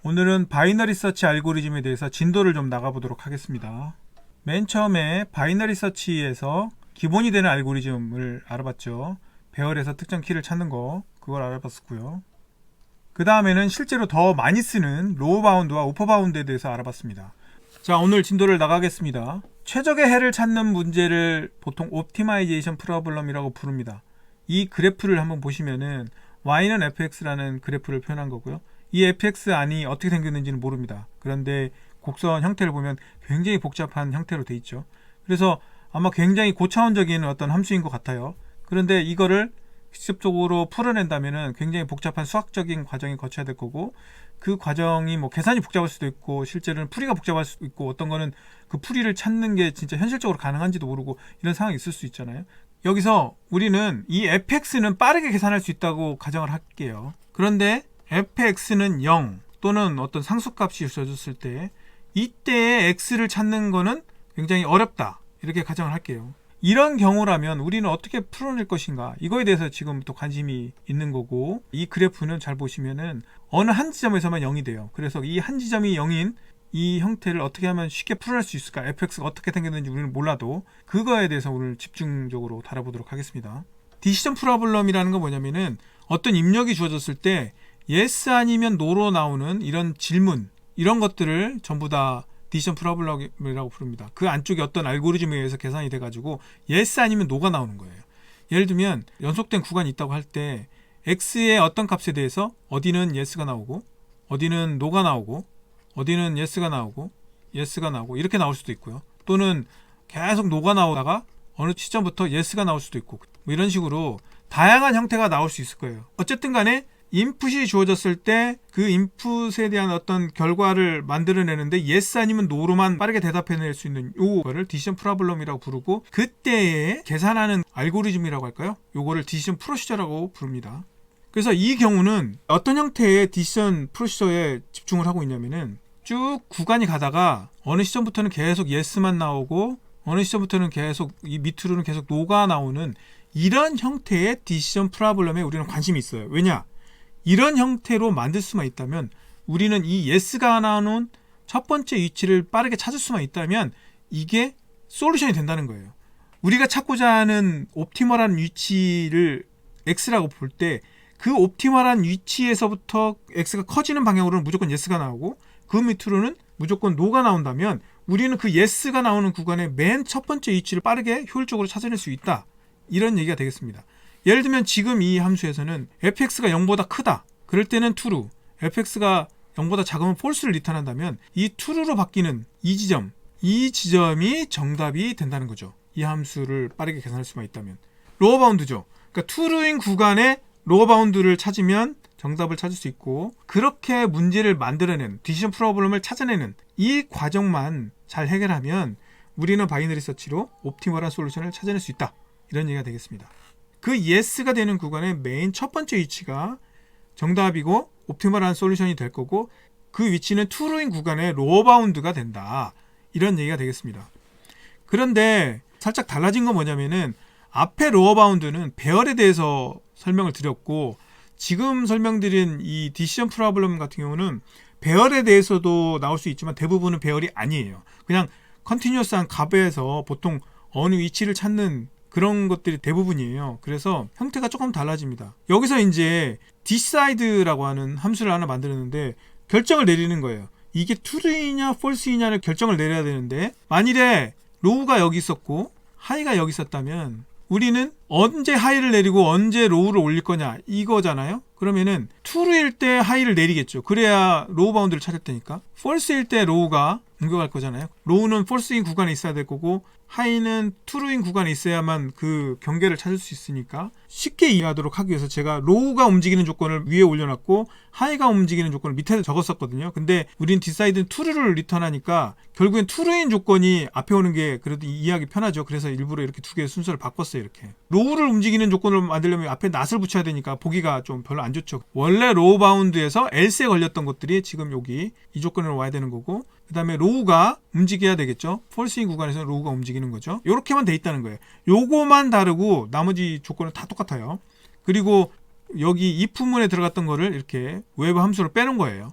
오늘은 바이너리 서치 알고리즘에 대해서 진도를 좀 나가보도록 하겠습니다. 맨 처음에 바이너리 서치에서 기본이 되는 알고리즘을 알아봤죠. 배열에서 특정 키를 찾는 거, 그걸 알아봤었고요. 그 다음에는 실제로 더 많이 쓰는 로우 바운드와 우퍼 바운드에 대해서 알아봤습니다. 자, 오늘 진도를 나가겠습니다. 최적의 해를 찾는 문제를 보통 옵티마이제이션 프로블럼이라고 부릅니다. 이 그래프를 한번 보시면은 y는 fx라는 그래프를 표현한 거고요. 이 fx 안이 어떻게 생겼는지는 모릅니다. 그런데 곡선 형태를 보면 굉장히 복잡한 형태로 돼 있죠. 그래서 아마 굉장히 고차원적인 어떤 함수인 것 같아요. 그런데 이거를 직접적으로 풀어낸다면은 굉장히 복잡한 수학적인 과정이 거쳐야 될 거고, 그 과정이 뭐 계산이 복잡할 수도 있고 실제로는 풀이가 복잡할 수도 있고, 어떤 거는 그 풀이를 찾는 게 진짜 현실적으로 가능한지도 모르고 이런 상황이 있을 수 있잖아요. 여기서 우리는 이 fx는 빠르게 계산할 수 있다고 가정을 할게요. 그런데 fx는 0 또는 어떤 상수값이 주어졌을 때 이때의 x를 찾는 거는 굉장히 어렵다, 이렇게 가정을 할게요. 이런 경우라면 우리는 어떻게 풀어낼 것인가, 이거에 대해서 지금부터 관심이 있는 거고, 이 그래프는 잘 보시면은 어느 한 지점에서만 0이 돼요. 그래서 이 한 지점이 0인 이 형태를 어떻게 하면 쉽게 풀어낼 수 있을까, fx가 어떻게 생겼는지 우리는 몰라도 그거에 대해서 오늘 집중적으로 다뤄보도록 하겠습니다. 디시전 프로블럼이라는 건 뭐냐면은 어떤 입력이 주어졌을 때 yes 아니면 no로 나오는 이런 질문, 이런 것들을 전부 다 디시전 프로블럼이라고 부릅니다. 그 안쪽에 어떤 알고리즘에 의해서 계산이 돼가지고 yes 아니면 no가 나오는 거예요. 예를 들면 연속된 구간이 있다고 할 때 x의 어떤 값에 대해서 어디는 yes가 나오고 어디는 no가 나오고 어디는 yes가 나오고 yes가 나오고 이렇게 나올 수도 있고요. 또는 계속 no가 나오다가 어느 시점부터 yes가 나올 수도 있고, 뭐 이런 식으로 다양한 형태가 나올 수 있을 거예요. 어쨌든 간에 인풋이 주어졌을 때 그 인풋에 대한 어떤 결과를 만들어내는데 yes 아니면 no로만 빠르게 대답해낼 수 있는 요거를 디시전 프로블럼이라고 부르고, 그때에 계산하는 알고리즘이라고 할까요? 요거를 디시전 프로시저라고 부릅니다. 그래서 이 경우는 어떤 형태의 디시전 프로시저에 집중을 하고 있냐면은 쭉 구간이 가다가 어느 시점부터는 계속 yes만 나오고 어느 시점부터는 계속 이 밑으로는 계속 no가 나오는 이런 형태의 디시전 프로블럼에 우리는 관심이 있어요. 왜냐? 이런 형태로 만들 수만 있다면, 우리는 이 yes가 나오는 첫 번째 위치를 빠르게 찾을 수만 있다면 이게 솔루션이 된다는 거예요. 우리가 찾고자 하는 옵티멀한 위치를 x라고 볼 때 그 옵티멀한 위치에서부터 x가 커지는 방향으로는 무조건 yes가 나오고 그 밑으로는 무조건 no가 나온다면 우리는 그 yes가 나오는 구간의 맨 첫 번째 위치를 빠르게 효율적으로 찾아낼 수 있다, 이런 얘기가 되겠습니다. 예를 들면 지금 이 함수에서는 fx가 0보다 크다, 그럴 때는 true, fx가 0보다 작으면 false를 리턴한다면 이 true로 바뀌는 이 지점이 정답이 된다는 거죠. 이 함수를 빠르게 계산할 수만 있다면. 로어 바운드죠. 그러니까 true인 구간에 로어 바운드를 찾으면 정답을 찾을 수 있고, 그렇게 문제를 만들어낸 디시전 프로블럼을 찾아내는 이 과정만 잘 해결하면 우리는 바이너리 서치로 옵티멀한 솔루션을 찾아낼 수 있다, 이런 얘기가 되겠습니다. 그 yes가 되는 구간의 메인 첫 번째 위치가 정답이고 옵티멀한 솔루션이 될 거고, 그 위치는 true인 구간의 로어 바운드가 된다, 이런 얘기가 되겠습니다. 그런데 살짝 달라진 건 뭐냐면은 앞에 로어 바운드는 배열에 대해서 설명을 드렸고, 지금 설명드린 이 디시전 프로블럼 같은 경우는 배열에 대해서도 나올 수 있지만 대부분은 배열이 아니에요. 그냥 컨티뉴어스한 값에서 보통 어느 위치를 찾는 그런 것들이 대부분이에요. 그래서 형태가 조금 달라집니다. 여기서 이제 decide라고 하는 함수를 하나 만들었는데 결정을 내리는 거예요. 이게 true이냐 false이냐를 결정을 내려야 되는데, 만일에 low가 여기 있었고 high가 여기 있었다면 우리는 언제 high를 내리고 언제 low를 올릴 거냐, 이거잖아요. 그러면은 true일 때 high를 내리겠죠. 그래야 low 바운드를 찾을 테니까. false일 때 low가 옮겨갈 거잖아요. low는 false인 구간에 있어야 될 거고 high는 true인 구간에 있어야만 그 경계를 찾을 수 있으니까, 쉽게 이해하도록 하기 위해서 제가 low가 움직이는 조건을 위에 올려놨고 high가 움직이는 조건을 밑에 적었었거든요. 근데 우린 decide는 true를 리턴하니까 결국엔 true인 조건이 앞에 오는 게 그래도 이해하기 편하죠. 그래서 일부러 이렇게 두 개의 순서를 바꿨어요. 이렇게 low를 움직이는 조건을 만들려면 앞에 not을 붙여야 되니까 보기가 좀 별로 안 좋죠. 원래 low 바운드에서 else에 걸렸던 것들이 지금 여기 이 조건으로 와야 되는 거고, 그 다음에 low가 움직여야 되겠죠. false인 구간에서 low가 움직이는 거죠. 이렇게만 돼 있다는 거예요. 요거만 다르고 나머지 조건은 다 똑같아요. 그리고 여기 if문에 들어갔던 거를 이렇게 웨브 함수로 빼는 거예요.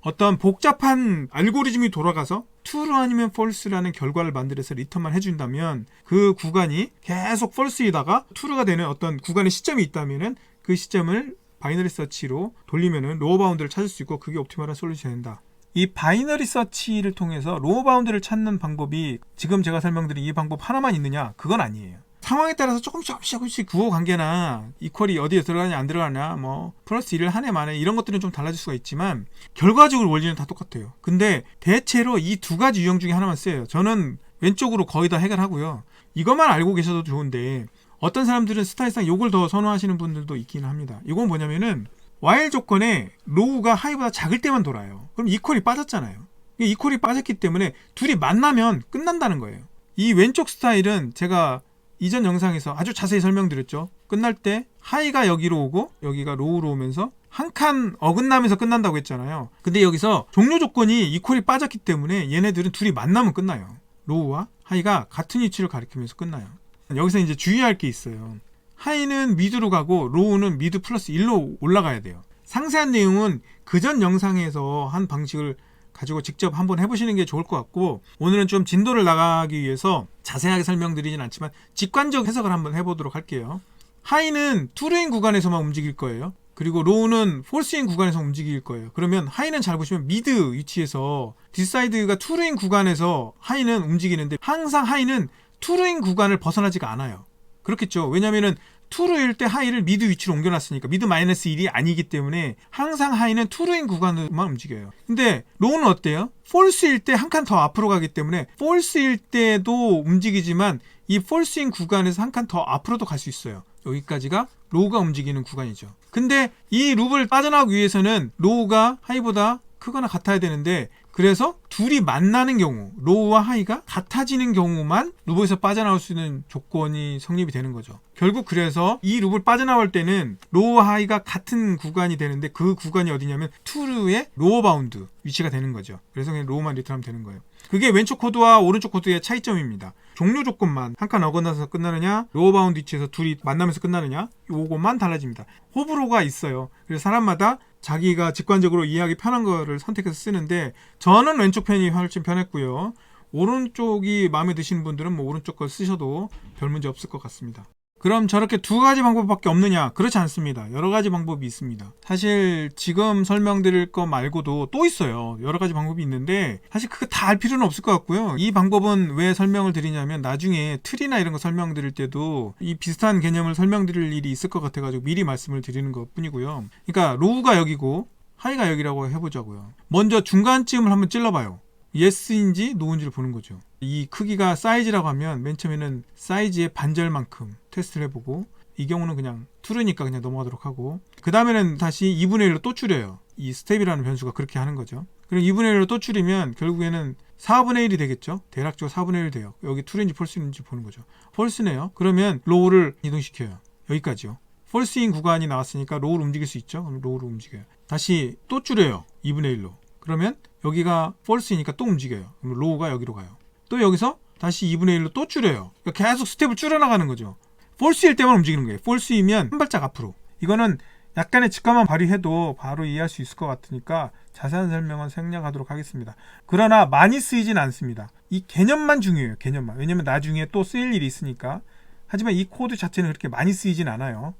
어떤 복잡한 알고리즘이 돌아가서 true 아니면 false라는 결과를 만들어서 리턴만 해준다면 그 구간이 계속 false이다가 true가 되는 어떤 구간의 시점이 있다면은 그 시점을 바이너리 서치로 돌리면은 로어 바운드를 찾을 수 있고 그게 옵티멀한 솔루션이 된다. 이 바이너리 서치를 통해서 로어 바운드를 찾는 방법이 지금 제가 설명드린 이 방법 하나만 있느냐? 그건 아니에요. 상황에 따라서 조금씩 부호 관계나 이퀄이 어디에 들어가냐 안 들어가냐 뭐 플러스 1을 하네 마네 이런 것들은 좀 달라질 수가 있지만 결과적으로 원리는 다 똑같아요. 근데 대체로 이 두 가지 유형 중에 하나만 쓰여요. 저는 왼쪽으로 거의 다 해결하고요. 이것만 알고 계셔도 좋은데 어떤 사람들은 스타일상 요걸 더 선호하시는 분들도 있긴 합니다. 이건 뭐냐면은 while 조건에 로우가 하이보다 작을 때만 돌아요. 그럼 이퀄이 빠졌잖아요. 이퀄이 빠졌기 때문에 둘이 만나면 끝난다는 거예요. 이 왼쪽 스타일은 제가 이전 영상에서 아주 자세히 설명드렸죠. 끝날 때 하이가 여기로 오고 여기가 로우로 오면서 한 칸 어긋나면서 끝난다고 했잖아요. 근데 여기서 종료 조건이 이퀄이 빠졌기 때문에 얘네들은 둘이 만나면 끝나요. 로우와 하이가 같은 위치를 가리키면서 끝나요. 여기서 이제 주의할 게 있어요. 하이는 미드로 가고 로우는 미드 플러스 1로 올라가야 돼요. 상세한 내용은 그전 영상에서 한 방식을 가지고 직접 한번 해보시는 게 좋을 것 같고 오늘은 좀 진도를 나가기 위해서 자세하게 설명드리진 않지만 직관적 해석을 한번 해보도록 할게요. 하이는 투루인 구간에서만 움직일 거예요. 그리고 로우는 폴스인 구간에서 움직일 거예요. 그러면 하이는 잘 보시면 미드 위치에서 뒷사이드가 투루인 구간에서 하이는 움직이는데 항상 하이는 투루인 구간을 벗어나지가 않아요. 그렇겠죠. 왜냐면은 투루일 때 하이를 미드 위치로 옮겨놨으니까 미드 마이너스 1이 아니기 때문에 항상 하이는 투루인 구간으로만 움직여요. 근데 로우는 어때요? 폴스일 때 한 칸 더 앞으로 가기 때문에 폴스일 때도 움직이지만 이 폴스인 구간에서 한 칸 더 앞으로도 갈 수 있어요. 여기까지가 로우가 움직이는 구간이죠. 근데 이 룹을 빠져나가기 위해서는 로우가 하이보다 크거나 같아야 되는데 그래서 둘이 만나는 경우 로우와 하이가 같아지는 경우만 룹에서 빠져나올 수 있는 조건이 성립이 되는 거죠. 결국 그래서 이 룹을 빠져나올 때는 로우와 하이가 같은 구간이 되는데 그 구간이 어디냐면 투루의 로어 바운드 위치가 되는 거죠. 그래서 그냥 로우만 리턴하면 되는 거예요. 그게 왼쪽 코드와 오른쪽 코드의 차이점입니다. 종료 조건만 한 칸 어긋나서 끝나느냐 로어 바운드 위치에서 둘이 만나면서 끝나느냐 요것만 달라집니다. 호불호가 있어요. 그래서 사람마다 자기가 직관적으로 이해하기 편한 거를 선택해서 쓰는데 저는 왼쪽 편이 훨씬 편했고요. 오른쪽이 마음에 드시는 분들은 뭐 오른쪽 걸 쓰셔도 별 문제 없을 것 같습니다. 그럼 저렇게 두 가지 방법밖에 없느냐? 그렇지 않습니다. 여러 가지 방법이 있습니다. 사실 지금 설명드릴 거 말고도 또 있어요. 여러 가지 방법이 있는데 사실 그거 다 알 필요는 없을 것 같고요. 이 방법은 왜 설명을 드리냐면 나중에 틀이나 이런 거 설명드릴 때도 이 비슷한 개념을 설명드릴 일이 있을 것 같아가지고 미리 말씀을 드리는 것 뿐이고요. 그러니까 로우가 여기고 하이가 여기라고 해보자고요. 먼저 중간쯤을 한번 찔러봐요. 예스인지 노인지를 보는 거죠. 이 크기가 사이즈라고 하면 맨 처음에는 사이즈의 반절만큼 테스트를 해보고 이 경우는 그냥 투르니까 그냥 넘어가도록 하고 그 다음에는 다시 2분의 1로 또 줄여요. 이 스텝이라는 변수가 그렇게 하는 거죠. 그럼 2분의 1로 또 줄이면 결국에는 4분의 1이 되겠죠. 대략적으로 4분의 1 돼요. 여기 투르인지 폴스인지 보는 거죠. 폴스네요. 그러면 로우를 이동시켜요. 여기까지요. 폴스인 구간이 나왔으니까 로우를 움직일 수 있죠. 그럼 로우를 움직여요. 다시 또 줄여요. 2분의 1로. 그러면 여기가 폴스이니까 또 움직여요. 그럼 로우가 여기로 가요. 또 여기서 다시 2분의 1로 또 줄여요. 그러니까 계속 스텝을 줄여나가는 거죠. 폴스일 때만 움직이는 거예요. 폴스이면 한 발짝 앞으로. 이거는 약간의 직감만 발휘해도 바로 이해할 수 있을 것 같으니까 자세한 설명은 생략하도록 하겠습니다. 그러나 많이 쓰이진 않습니다. 이 개념만 중요해요. 개념만. 왜냐면 나중에 또 쓰일 일이 있으니까. 하지만 이 코드 자체는 그렇게 많이 쓰이진 않아요.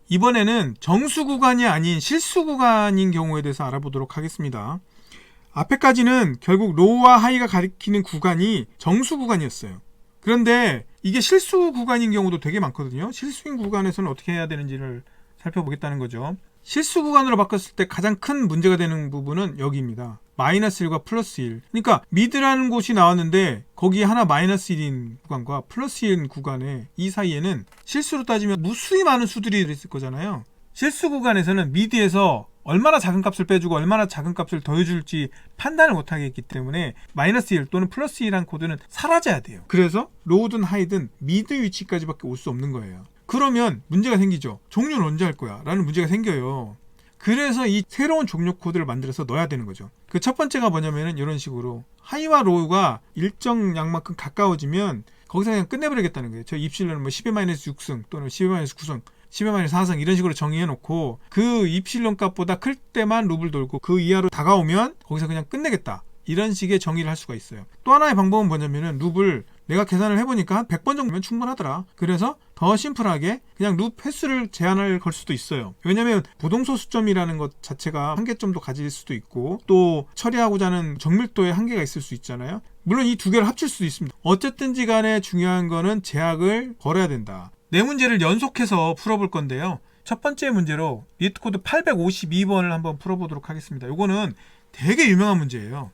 이번에는 정수 구간이 아닌 실수 구간인 경우에 대해서 알아보도록 하겠습니다. 앞에까지는 결국 로우와 하이가 가리키는 구간이 정수 구간이었어요. 그런데 이게 실수 구간인 경우도 되게 많거든요. 실수인 구간에서는 어떻게 해야 되는지를 살펴보겠다는 거죠. 실수 구간으로 바꿨을 때 가장 큰 문제가 되는 부분은 여기입니다. 마이너스 1과 플러스 1. 그러니까 미드라는 곳이 나왔는데 거기에 하나 마이너스 1인 구간과 플러스 1인 구간에 이 사이에는 실수로 따지면 무수히 많은 수들이 들어있을 거잖아요. 실수 구간에서는 미드에서 얼마나 작은 값을 빼주고 얼마나 작은 값을 더해줄지 판단을 못하게 했기 때문에 마이너스 1 또는 플러스 1한 코드는 사라져야 돼요. 그래서 로우든 하이든 미드 위치까지밖에 올 수 없는 거예요. 그러면 문제가 생기죠. 종료는 언제 할 거야? 라는 문제가 생겨요. 그래서 이 새로운 종료 코드를 만들어서 넣어야 되는 거죠. 그 첫 번째가 뭐냐면은 이런 식으로 하이와 로우가 일정 양만큼 가까워지면 거기서 그냥 끝내버리겠다는 거예요. 저 입실로는 뭐 10의 마이너스 6승 또는 10의 마이너스 9승 10-4성 이런 식으로 정의해 놓고 그 입실론 값보다 클 때만 룹을 돌고 그 이하로 다가오면 거기서 그냥 끝내겠다. 이런 식의 정의를 할 수가 있어요. 또 하나의 방법은 뭐냐면은 룹을 내가 계산을 해보니까 한 100번 정도면 충분하더라. 그래서 더 심플하게 그냥 룹 횟수를 제한을 걸 수도 있어요. 왜냐면 부동소 수점이라는 것 자체가 한계점도 가질 수도 있고 또 처리하고자 하는 정밀도에 한계가 있을 수 있잖아요. 물론 이 두 개를 합칠 수도 있습니다. 어쨌든지 간에 중요한 거는 제약을 걸어야 된다. 네 문제를 연속해서 풀어볼 건데요. 첫 번째 문제로 리트코드 852번을 한번 풀어보도록 하겠습니다. 이거는 되게 유명한 문제예요.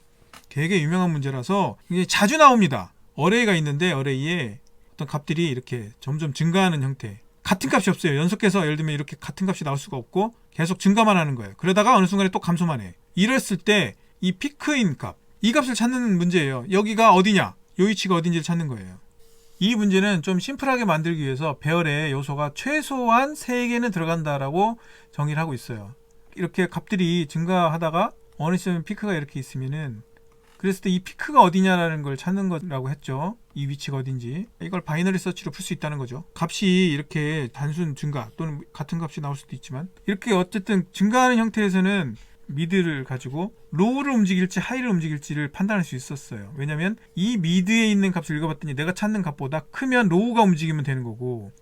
되게 유명한 문제라서 이게 자주 나옵니다. 어레이가 있는데 어레이에 어떤 값들이 이렇게 점점 증가하는 형태. 같은 값이 없어요. 연속해서 예를 들면 이렇게 같은 값이 나올 수가 없고 계속 증가만 하는 거예요. 그러다가 어느 순간에 또 감소만 해. 이랬을 때 이 피크인 값, 이 값을 찾는 문제예요. 여기가 어디냐? 요 위치가 어딘지를 찾는 거예요. 이 문제는 좀 심플하게 만들기 위해서 배열의 요소가 최소한 3개는 들어간다라고 정의를 하고 있어요. 이렇게 값들이 증가하다가 어느 시점에 피크가 이렇게 있으면은 그랬을 때 이 피크가 어디냐라는 걸 찾는 거라고 했죠. 이 위치가 어딘지. 이걸 바이너리 서치로 풀 수 있다는 거죠. 값이 이렇게 단순 증가 또는 같은 값이 나올 수도 있지만 이렇게 어쨌든 증가하는 형태에서는 미드를 가지고 로우를 움직일지 하이를 움직일지를 판단할 수 있었어요. 왜냐면 이 미드에 있는 값을 읽어봤더니 내가 찾는 값보다 크면 로우가 움직이면 되는 거고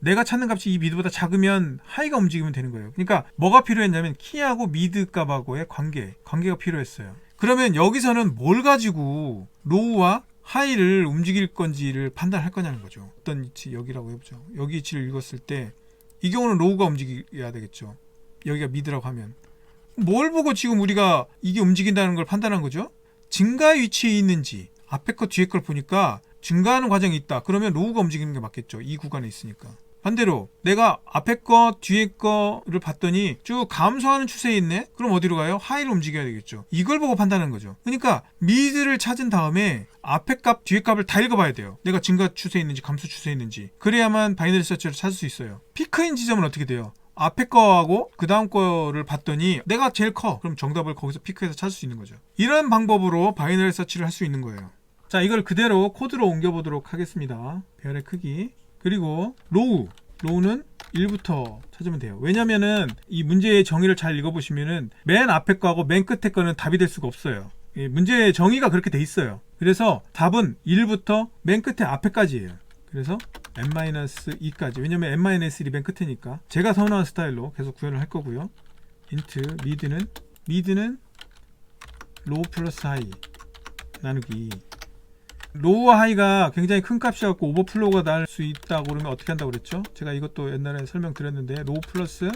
내가 찾는 값이 이 미드보다 작으면 하이가 움직이면 되는 거예요. 그러니까 뭐가 필요했냐면 키하고 미드 값하고의 관계가 필요했어요. 그러면 여기서는 뭘 가지고 로우와 하이를 움직일 건지를 판단할 거냐는 거죠. 어떤 위치, 여기라고 해보죠. 여기 위치를 읽었을 때 이 경우는 로우가 움직여야 되겠죠. 여기가 미드라고 하면 뭘 보고 지금 우리가 이게 움직인다는 걸 판단한 거죠? 증가의 위치에 있는지 앞에 거 뒤에 걸 보니까 증가하는 과정이 있다. 그러면 로우가 움직이는 게 맞겠죠. 이 구간에 있으니까. 반대로 내가 앞에 거 뒤에 거를 봤더니 쭉 감소하는 추세에 있네? 그럼 어디로 가요? 하이를 움직여야 되겠죠. 이걸 보고 판단하는 거죠. 그러니까 미드를 찾은 다음에 앞에 값 뒤에 값을 다 읽어봐야 돼요. 내가 증가 추세에 있는지 감소 추세에 있는지. 그래야만 바이너리 서치를 찾을 수 있어요. 피크인 지점은 어떻게 돼요? 앞에 거하고 그 다음 거를 봤더니 내가 제일 커. 그럼 정답을 거기서 피크해서 찾을 수 있는 거죠. 이런 방법으로 바이너리 서치를 할 수 있는 거예요. 자, 이걸 그대로 코드로 옮겨보도록 하겠습니다. 배열의 크기. 그리고 로우는 1부터 찾으면 돼요. 왜냐면은 이 문제의 정의를 잘 읽어보시면은 맨 앞에 거하고 맨 끝에 거는 답이 될 수가 없어요. 이 문제의 정의가 그렇게 돼 있어요. 그래서 답은 1부터 맨 끝에 앞에까지예요. 그래서 n-2까지. 왜냐면 n-1이 맨 끝이니까 제가 선호한 스타일로 계속 구현을 할 거고요. 인트 미드는 로우 플러스 하이 나누기. 로우와 하이가 굉장히 큰 값이었고 오버플로우가 날 수 있다고 그러면 어떻게 한다고 그랬죠? 제가 이것도 옛날에 설명드렸는데 로우 플러스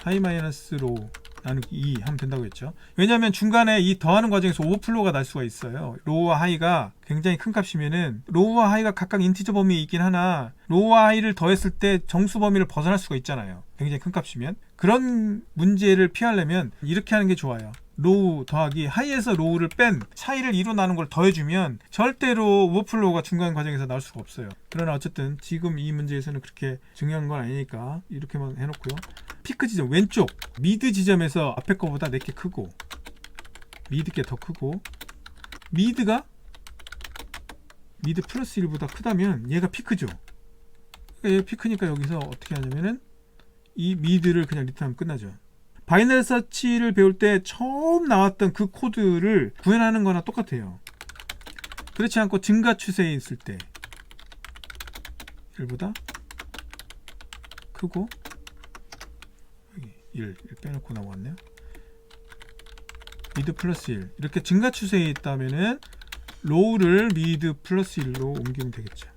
하이 마이너스 로우 나누기 2 하면 된다고 했죠. 왜냐하면 중간에 이 더하는 과정에서 오버플로우가 날 수가 있어요. 로우와 하이가 굉장히 큰 값이면은 로우와 하이가 각각 인티저 범위에 있긴 하나 로우와 하이를 더했을 때 정수 범위를 벗어날 수가 있잖아요. 굉장히 큰 값이면. 그런 문제를 피하려면 이렇게 하는 게 좋아요. 로우 더하기 하이에서 로우를 뺀 차이를 2로 나눈 걸 더해주면 절대로 오버플로우가 중간 과정에서 나올 수가 없어요. 그러나 어쨌든 지금 이 문제에서는 그렇게 중요한 건 아니니까 이렇게만 해놓고요. 피크 지점 왼쪽 미드 지점에서 앞에 거보다 내게 크고 미드 게 더 크고 미드가 미드 플러스 1보다 크다면 얘가 피크죠. 그러니까 얘가 피크니까 여기서 어떻게 하냐면은 이 미드를 그냥 리턴하면 끝나죠. 바이너리 서치를 배울 때 처음 나왔던 그 코드를 구현하는 거나 똑같아요. 그렇지 않고 증가 추세에 있을 때 1보다 크고 여기 1 빼놓고 나왔네요. 미드 플러스 1 이렇게 증가 추세에 있다면은 로우를 미드 플러스 1로 옮기면 되겠죠.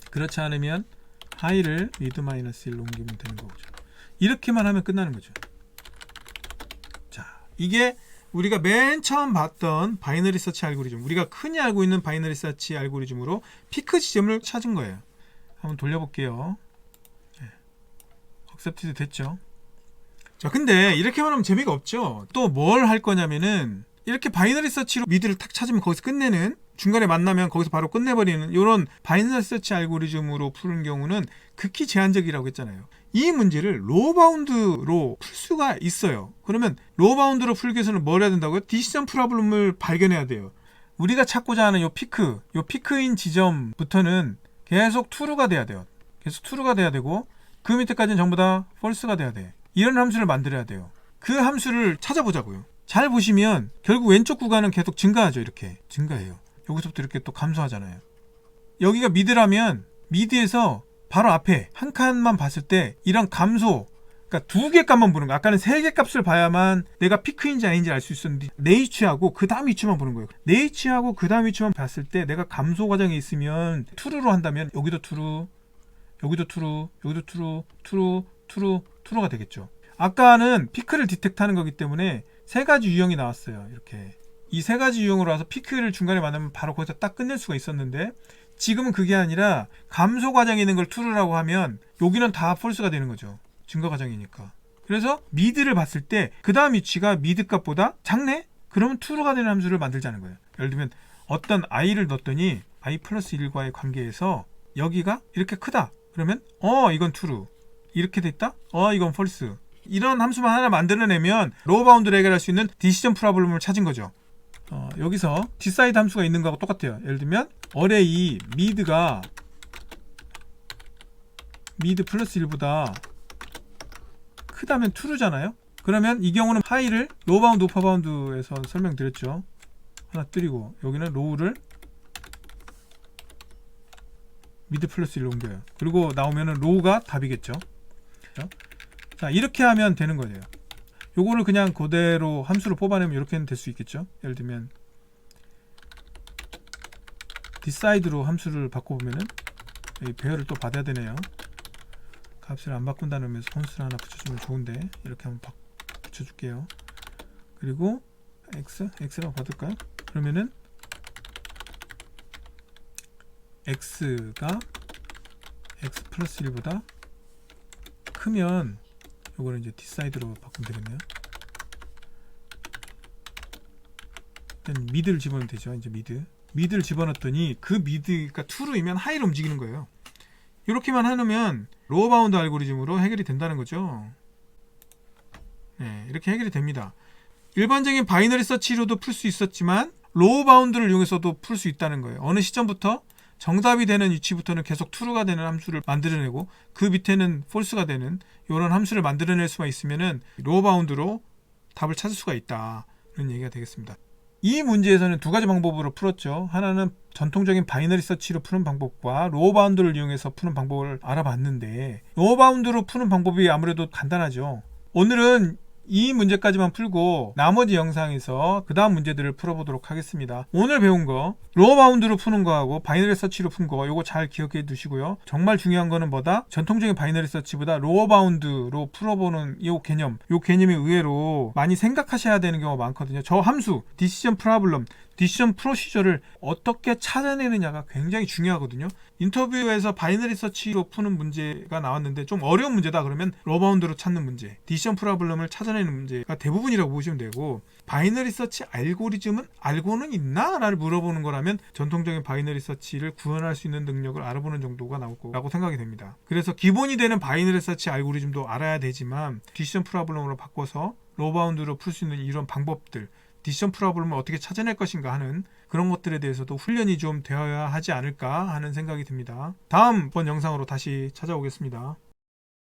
그렇지 않으면 하이를 미드 마이너스 1로 옮기면 되는 거죠. 이렇게만 하면 끝나는 거죠. 이게 우리가 맨 처음 봤던 바이너리 서치 알고리즘, 우리가 흔히 알고 있는 바이너리 서치 알고리즘으로 피크 지점을 찾은 거예요. 한번 돌려볼게요. accepted 됐죠. 자, 근데 이렇게만 하면 재미가 없죠. 또 뭘 할 거냐면은 이렇게 바이너리 서치로 미드를 탁 찾으면 거기서 끝내는, 중간에 만나면 거기서 바로 끝내버리는 이런 바이너리 서치 알고리즘으로 푸는 경우는 극히 제한적이라고 했잖아요. 이 문제를 로우 바운드로 풀 수가 있어요. 그러면 로우 바운드로 풀기 위해서는 뭘 해야 된다고요? 디시전 프로블럼을 발견해야 돼요. 우리가 찾고자 하는 요 피크인 지점부터는 계속 true가 돼야 돼요. 계속 true가 돼야 되고 그 밑에까지는 전부 다 false가 돼야 돼. 이런 함수를 만들어야 돼요. 그 함수를 찾아보자고요. 잘 보시면 결국 왼쪽 구간은 계속 증가하죠. 이렇게 증가해요. 여기서부터 이렇게 또 감소하잖아요. 여기가 미드라면 미드에서 바로 앞에 한 칸만 봤을 때 이런 감소, 그러니까 두 개 값만 보는 거야. 아까는 세 개 값을 봐야만 내가 피크인지 아닌지 알 수 있었는데 내 위치하고 그 다음 위치만 보는 거예요. 내 위치하고 그 다음 위치만 봤을 때 내가 감소 과정에 있으면 true로 한다면 여기도 true, 여기도 true, 여기도 true, true, true, true가 되겠죠. 아까는 피크를 디텍트하는 거기 때문에 세 가지 유형이 나왔어요. 이렇게 이 세 가지 유형으로 와서 피크를 중간에 만나면 바로 거기서 딱 끝낼 수가 있었는데 지금은 그게 아니라 감소 과정에 있는 걸 true라고 하면 여기는 다 false가 되는 거죠. 증가 과정이니까. 그래서 미드를 봤을 때 그 다음 위치가 미드 값보다 작네? 그러면 true가 되는 함수를 만들자는 거예요. 예를 들면 어떤 i를 넣었더니 i 플러스 1과의 관계에서 여기가 이렇게 크다. 그러면 이건 true. 이렇게 됐다? 이건 false. 이런 함수만 하나 만들어내면 로우 바운드를 해결할 수 있는 디시전 프로블럼을 찾은 거죠. 여기서 decide 함수가 있는 거하고 똑같아요. 예를 들면 array mid가 mid 플러스 1보다 크다면 true잖아요. 그러면 이 경우는 high를 로우 바운드, 우퍼 바운드에서 설명드렸죠. 하나 뜨리고 여기는 low를 mid 플러스 1로 옮겨요. 그리고 나오면은 low가 답이겠죠. 그렇죠? 자, 이렇게 하면 되는 거예요. 요거를 그냥 그대로 함수로 뽑아내면 이렇게는 될 수 있겠죠. 예를 들면 decide로 함수를 바꿔보면은 이 배열을 또 받아야 되네요. 값을 안 바꾼다는 의미에서 콘스를 하나 붙여주면 좋은데 이렇게 한번 붙여줄게요. 그리고 x라고 받을까요? 그러면은 x가 x 플러스 1보다 크면 요거는 이제 decide로 바꾸면 되겠네요. 일단 mid를 집어넣으면 되죠. 이제 mid를 집어넣었더니 그 mid가 true이면 high로 움직이는 거예요. 이렇게만 해놓으면 로우 바운드 알고리즘으로 해결이 된다는 거죠. 네, 이렇게 해결이 됩니다. 일반적인 바이너리 서치로도 풀 수 있었지만 로우 바운드를 이용해서도 풀 수 있다는 거예요. 어느 시점부터 정답이 되는 위치부터는 계속 true가 되는 함수를 만들어내고 그 밑에는 false가 되는 이런 함수를 만들어낼 수만 있으면은 로우 바운드로 답을 찾을 수가 있다. 이런 얘기가 되겠습니다. 이 문제에서는 두 가지 방법으로 풀었죠. 하나는 전통적인 바이너리 서치로 푸는 방법과 로우 바운드를 이용해서 푸는 방법을 알아봤는데 로우 바운드로 푸는 방법이 아무래도 간단하죠. 오늘은 이 문제까지만 풀고 나머지 영상에서 그 다음 문제들을 풀어보도록 하겠습니다. 오늘 배운 거 로우 바운드로 푸는 거하고 바이너리 서치로 푼 거 이거 잘 기억해 두시고요. 정말 중요한 거는 뭐다? 전통적인 바이너리 서치보다 로우 바운드로 풀어보는 이 개념이 의외로 많이 생각하셔야 되는 경우가 많거든요. 저 함수 디시전 프로블럼, 디시전 프로시저를 어떻게 찾아내느냐가 굉장히 중요하거든요. 인터뷰에서 바이너리 서치로 푸는 문제가 나왔는데 좀 어려운 문제다 그러면 로우 바운드로 찾는 문제, 디시전 프로블럼을 찾아내는 문제가 대부분이라고 보시면 되고 바이너리 서치 알고리즘은 알고는 있나? 라를 물어보는 거라면 전통적인 바이너리 서치를 구현할 수 있는 능력을 알아보는 정도가 나올 거라고 생각이 됩니다. 그래서 기본이 되는 바이너리 서치 알고리즘도 알아야 되지만 디시전 프로블럼으로 바꿔서 로우 바운드로 풀 수 있는 이런 방법들, 디시전 프로블럼을 어떻게 찾아낼 것인가 하는 그런 것들에 대해서도 훈련이 좀 되어야 하지 않을까 하는 생각이 듭니다. 다음번 영상으로 다시 찾아오겠습니다.